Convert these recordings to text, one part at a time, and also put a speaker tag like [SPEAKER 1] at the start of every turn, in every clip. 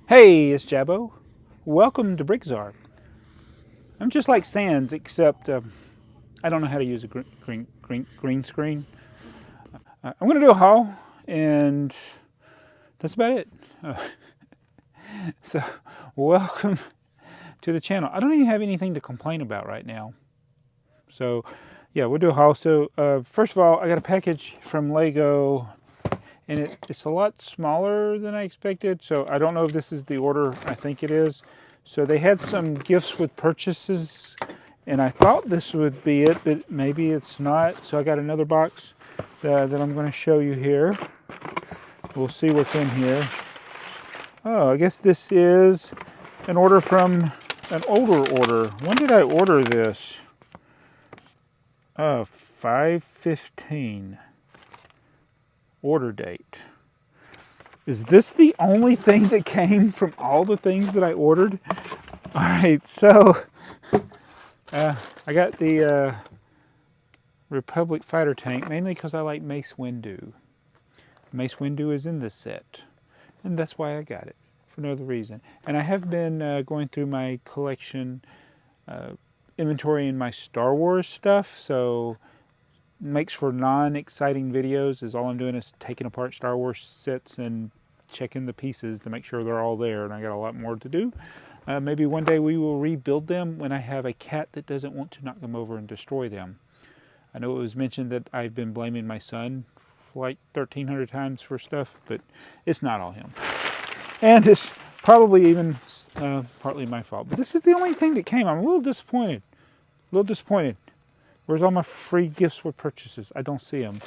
[SPEAKER 1] Hey, it's Jabbo. Welcome to BrickTsar. I'm just like Sans, except I don't know how to use a green screen. I'm going to do a haul, and that's about it. Uh, so, welcome to the channel. I don't even have anything to complain about right now. So, yeah, we'll do a haul. So, first of all, I got a package from Lego, and it's a lot smaller than I expected. So, I don't know if this is the order I think it is. So, they had some gifts with purchases, and I thought this would be it, but maybe it's not. So, I got another box that I'm going to show you here. We'll see what's in here. Oh, I guess this is an order from an older order. When did I order this? 5/15. Order date. Is this the only thing that came from all the things that I ordered? All right, so I got the Republic fighter tank, mainly because I like Mace Windu. Mace Windu is in this set, and that's why I got it, for no other reason. And I have been going through my collection inventory in my Star Wars stuff, so makes for non-exciting videos. Is all I'm doing is taking apart Star Wars sets and checking the pieces to make sure they're all there, and I got a lot more to do. Maybe one day we will rebuild them when I have a cat that doesn't want to knock them over and destroy them. I know it was mentioned that I've been blaming my son like 1,300 times for stuff, but it's not all him. And it's probably even partly my fault. But this is the only thing that came. I'm a little disappointed. Where's all my free gifts with purchases? I don't see them.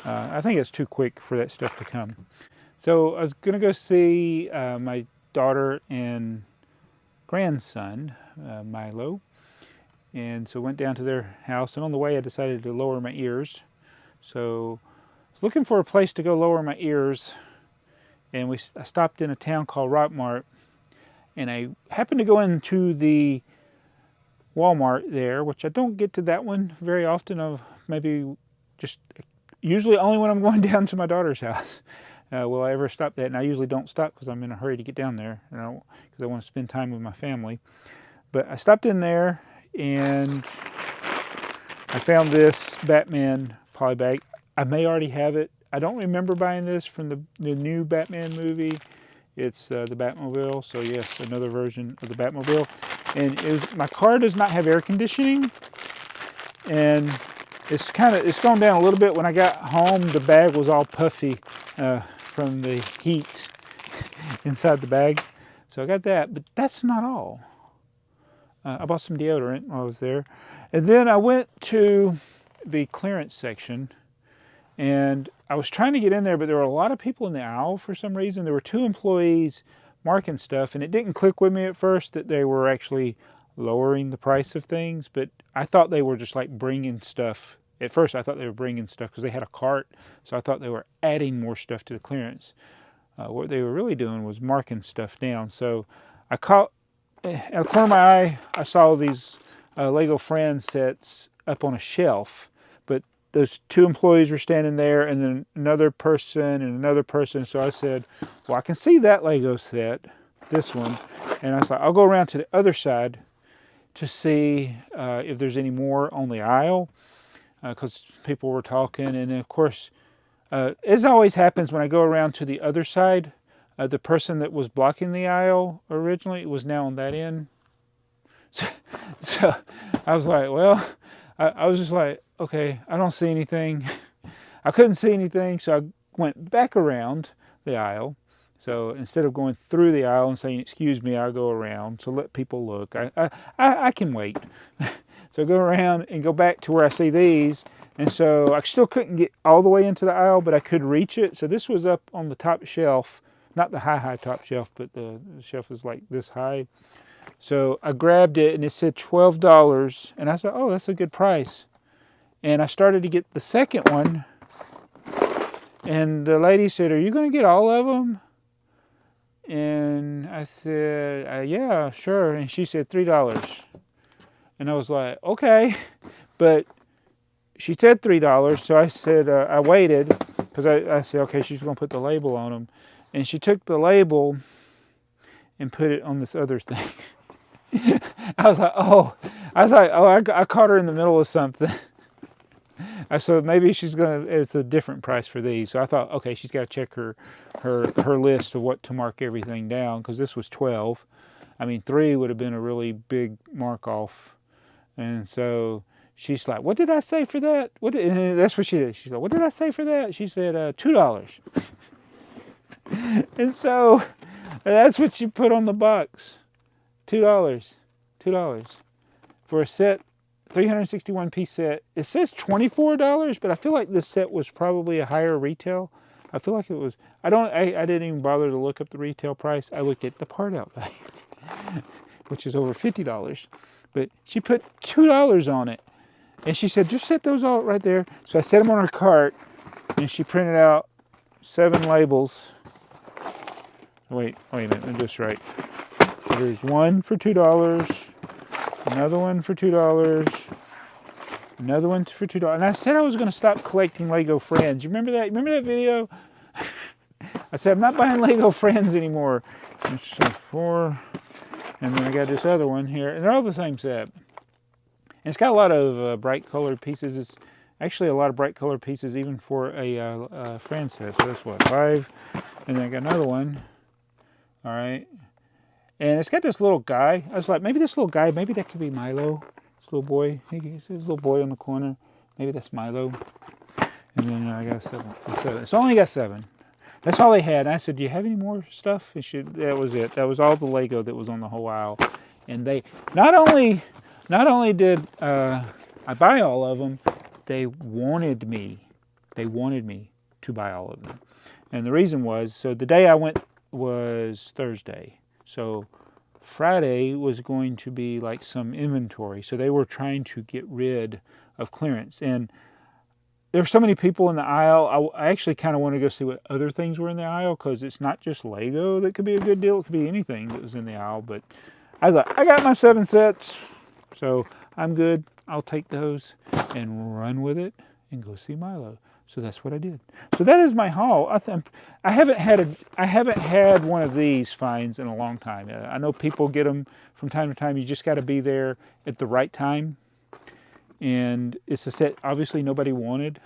[SPEAKER 1] I think it's too quick for that stuff to come. So I was going to go see my daughter and grandson, Milo. And so went down to their house. And on the way, I decided to lower my ears. So I was looking for a place to go lower my ears. And I stopped in a town called Rockmart. And I happened to go into the Walmart there, which I don't get to that one very often. Of maybe just usually only when I'm going down to my daughter's house will I ever stop that. And I usually don't stop because I'm in a hurry to get down there, because I want to spend time with my family. But I stopped in there and I found this Batman polybag. I may already have it. I don't remember buying this from the new Batman movie. It's the Batmobile, so yes, another version of the Batmobile. And my car does not have air conditioning, and it's gone down a little bit. When I got home, the bag was all puffy from the heat inside the bag. So I got that, but that's not all. I bought some deodorant while I was there. And then I went to the clearance section, and I was trying to get in there, but there were a lot of people in the aisle for some reason. There were 2 employees marking stuff, and it didn't click with me at first that they were actually lowering the price of things, but I thought they were just like bringing stuff. At first I thought they were bringing stuff because they had a cart, so I thought they were adding more stuff to the clearance. What they were really doing was marking stuff down. So I caught, out of the corner of my eye, I saw these Lego Friends sets up on a shelf, but those 2 employees were standing there, and then another person and another person. So I said, well, I can see that Lego set, this one. And I thought, I'll go around to the other side to see if there's any more on the aisle, because people were talking. And of course, as always happens when I go around to the other side, the person that was blocking the aisle originally was now on that end. So I was like, well, I was just like, okay, I don't see anything. I couldn't see anything, so I went back around the aisle. So instead of going through the aisle and saying, excuse me, I'll go around. So let people look. I can wait. So I go around and go back to where I see these. And so I still couldn't get all the way into the aisle, but I could reach it. So this was up on the top shelf, not the high top shelf, but the shelf is like this high. So I grabbed it, and it said $12, and I said, oh, that's a good price. And I started to get the second one, and the lady said, are you going to get all of them? And I said, yeah, sure. And she said $3. And I was like, okay. But she said $3, so I said, I waited, because I said, okay, she's going to put the label on them. And she took the label, and put it on this other thing. I was like, oh, I caught her in the middle of something. So maybe it's a different price for these. So I thought, okay, she's got to check her list of what to mark everything down, because this was 12. I mean, 3 would have been a really big mark off. And so she's like, what did I say for that? And that's what she did. She's like, what did I say for that? She said, $2. And so that's what she put on the box. $2. For a set, 361 piece set. It says $24, but I feel like this set was probably a higher retail. I feel like it was. I didn't even bother to look up the retail price. I looked at the part out value, which is over $50. But she put $2 on it, and she said, just set those all right there. So I set them on her cart, and she printed out 7 labels. Wait a minute, I'm just right. So there's one for $2. Another one for $2. Another one for $2. And I said I was going to stop collecting Lego Friends. You remember that? Remember that video? I said I'm not buying Lego Friends anymore. So 4. And then I got this other one here. And they're all the same set. And it's got a lot of bright colored pieces. It's actually a lot of bright colored pieces even for a friend set. So that's what, 5. And then I got another one. All right. And it's got this little guy. I was like, maybe this little guy, maybe that could be Milo. This little boy. He's this little boy on the corner. Maybe that's Milo. And then I got 7. It's only got 7. That's all they had. And I said, do you have any more stuff? That was it. That was all the Lego that was on the whole aisle. And they not only did I buy all of them, they wanted me to buy all of them. And the reason was, so the day I went was Thursday. So Friday was going to be like some inventory. So they were trying to get rid of clearance. And there were so many people in the aisle. I actually kind of want to go see what other things were in the aisle, because it's not just Lego that could be a good deal. It could be anything that was in the aisle. But I thought, I got my 7 sets, so I'm good. I'll take those and run with it and go see Milo. So that's what I did. So that is my haul. I haven't had one of these finds in a long time. I know people get them from time to time. You just got to be there at the right time. And it's a set obviously nobody wanted,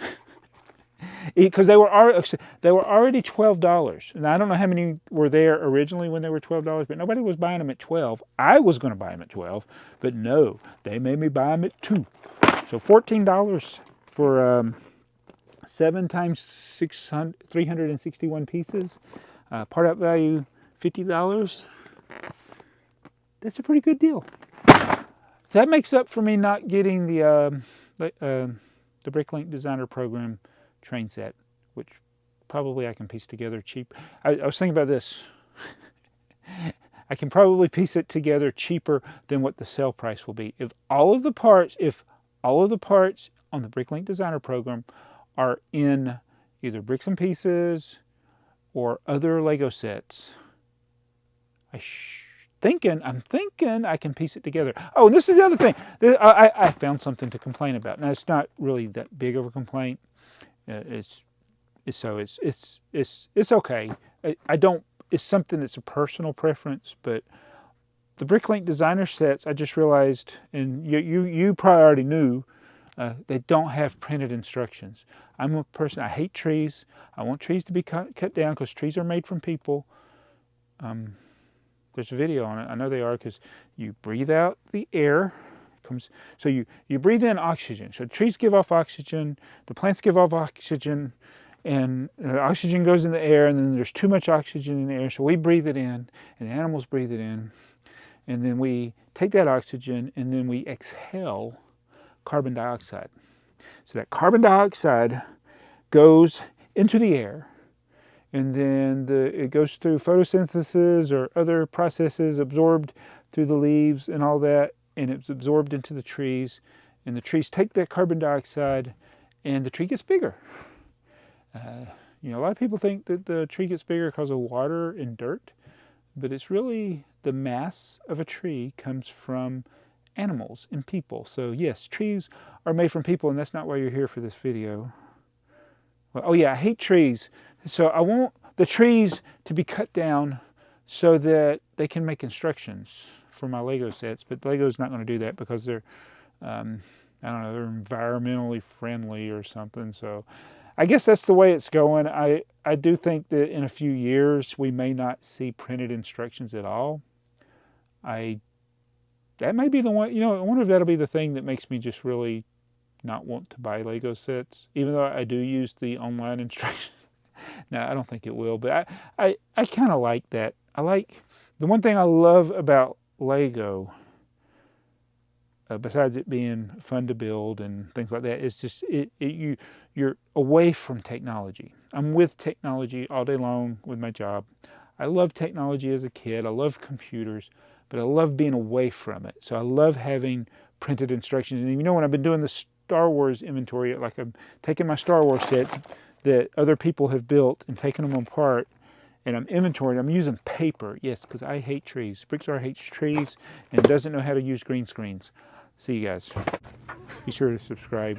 [SPEAKER 1] because they were already $12. And I don't know how many were there originally when they were $12, but nobody was buying them at 12. I was going to buy them at 12, but no, they made me buy them at 2. So $14 for 7 times 361 pieces. Part out value $50. That's a pretty good deal. So that makes up for me not getting the Bricklink Designer Program train set, which probably I can piece together cheap. I was thinking about this. I can probably piece it together cheaper than what the sale price will be. If all of the parts on the Bricklink Designer Program are in either bricks and pieces or other Lego sets, I'm thinking I can piece it together. Oh, and this is the other thing. I found something to complain about. Now, it's not really that big of a complaint. It's okay. It's something that's a personal preference, but the Bricklink Designer sets, I just realized, and you probably already knew, they don't have printed instructions. I'm a person, I hate trees. I want trees to be cut down, because trees are made from people. There's a video on it. I know they are, because you breathe out the air. So you breathe in oxygen. So trees give off oxygen, the plants give off oxygen, and the oxygen goes in the air, and then there's too much oxygen in the air, so we breathe it in, and animals breathe it in, and then we take that oxygen, and then we exhale carbon dioxide. So that carbon dioxide goes into the air, and then it goes through photosynthesis or other processes, absorbed through the leaves and all that, and it's absorbed into the trees, and the trees take that carbon dioxide, and the tree gets bigger. A lot of people think that the tree gets bigger because of water and dirt, but it's really the mass of a tree comes from animals and people. So yes, trees are made from people, and that's not why you're here for this video. Well, oh yeah, I hate trees. So I want the trees to be cut down so that they can make instructions for my Lego sets. But Lego's not going to do that because they're, I don't know, they're environmentally friendly or something. So I guess that's the way it's going. I do think that in a few years we may not see printed instructions at all. That may be the one, I wonder if that'll be the thing that makes me just really not want to buy Lego sets, even though I do use the online instructions. No, I don't think it will, but I kind of like that. The one thing I love about Lego, besides it being fun to build and things like that, is just you're away from technology. I'm with technology all day long with my job. I love technology as a kid. I love computers, but I love being away from it. So I love having printed instructions. And when I've been doing the Star Wars inventory, like I'm taking my Star Wars sets that other people have built and taking them apart, and I'm inventorying. I'm using paper, yes, because I hate trees. BrickTsar hates trees and doesn't know how to use green screens. See you guys. Be sure to subscribe.